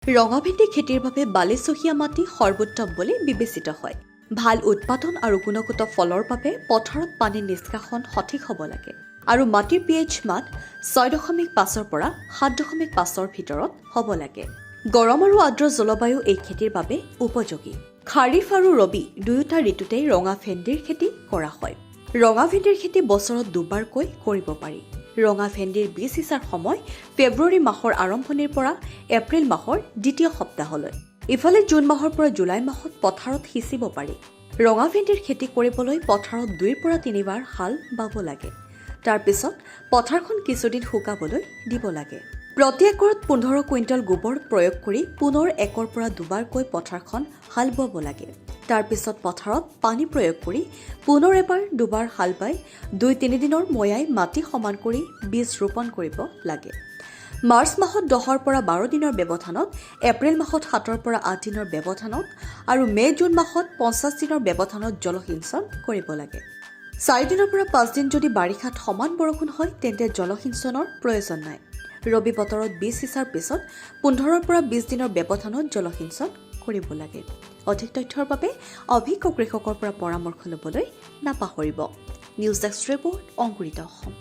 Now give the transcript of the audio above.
ৰঙা ভেন্দি খেতিৰ বাবে বালিচহীয়া মাটি সৰ্বোত্তম বুলি বিবেচিত হয়। ভাল উৎপাদন আৰু গুণগত ফলৰ বাবে পথাৰত পানী নিষ্কাশন সঠিক হ'ব লাগে আৰু মাটিৰ pH মান 6.5 পৰা 7.5 ভিতৰত হ'ব লাগে। গৰম আৰু আৰ্দ্ৰ জলবায়ু এই খেতিৰ বাবে উপযোগী। খাৰিফ আৰু ৰবি দুয়োটা ঋতুতেই ৰঙা ভেন্দিৰ খেতি কৰা হয়। ৰঙা ভেন্দিৰ খেতি বছৰত দুবাৰকৈ কৰিব পাৰি। ৰঙা ভেন্দিৰ বীজ সিঁচাৰ সময় ফেব্ৰুৱাৰী মাহৰ আৰম্ভণিৰ পৰা এপ্ৰিল মাহৰ দ্বিতীয় সপ্তাহলৈ। ইফালে জুন মাহৰ পৰা জুলাই মাহত পথাৰত সিঁচিব পাৰি। ৰঙা ভেন্দিৰ খেতি কৰিবলৈ পথাৰত 2 পৰা 3 বাৰ হাল বাব লাগে। তাৰ পিছত পথাৰখন কিছুদিন শুকাবলৈ দিব লাগে। প্ৰতি একৰত 15 কুইণ্টল গোবৰ প্ৰয়োগ কৰি পুনৰ 1 পৰা 2 বাৰকৈ পথাৰখন হাল বাব লাগে। তাৰ পিছত পথাৰত পানী প্ৰয়োগ কৰি পুনৰ এবাৰ 2 বাৰ হাল বাই 2-3 দিনৰ ময়াই মাটি সমান কৰি বীজ ৰোপণ কৰিব লাগে। মাৰ্চ মাহত 10 পৰা 12 দিনৰ ব্যৱধানত, এপ্ৰিল মাহত 7 পৰা 8 দিনৰ ব্যৱধানত আৰু মে-জুন মাহত 50 দিনৰ ব্যৱধানত জলসিঞ্চন কৰিব লাগে। 4 দিনৰ পৰা 5 দিন যদি বাৰিষাত সমান বৰষুণ হয় তেন্তে জলসিঞ্চনৰ প্ৰয়োজন নাই। ৰবি বতৰত বীজ সিঁচাৰ পিছত 15 পৰা 20 দিনৰ ব্যৱধানত জলসিঞ্চন কৰিব লাগে। অধিক তথ্যৰ বাবে অভিজ্ঞ কৃষকৰ পৰা পৰামৰ্শ ল'বলৈ নাপাহৰিব। নিউজ ডেস্ক ৰিপৰ্ট অংকুৰিত অসম।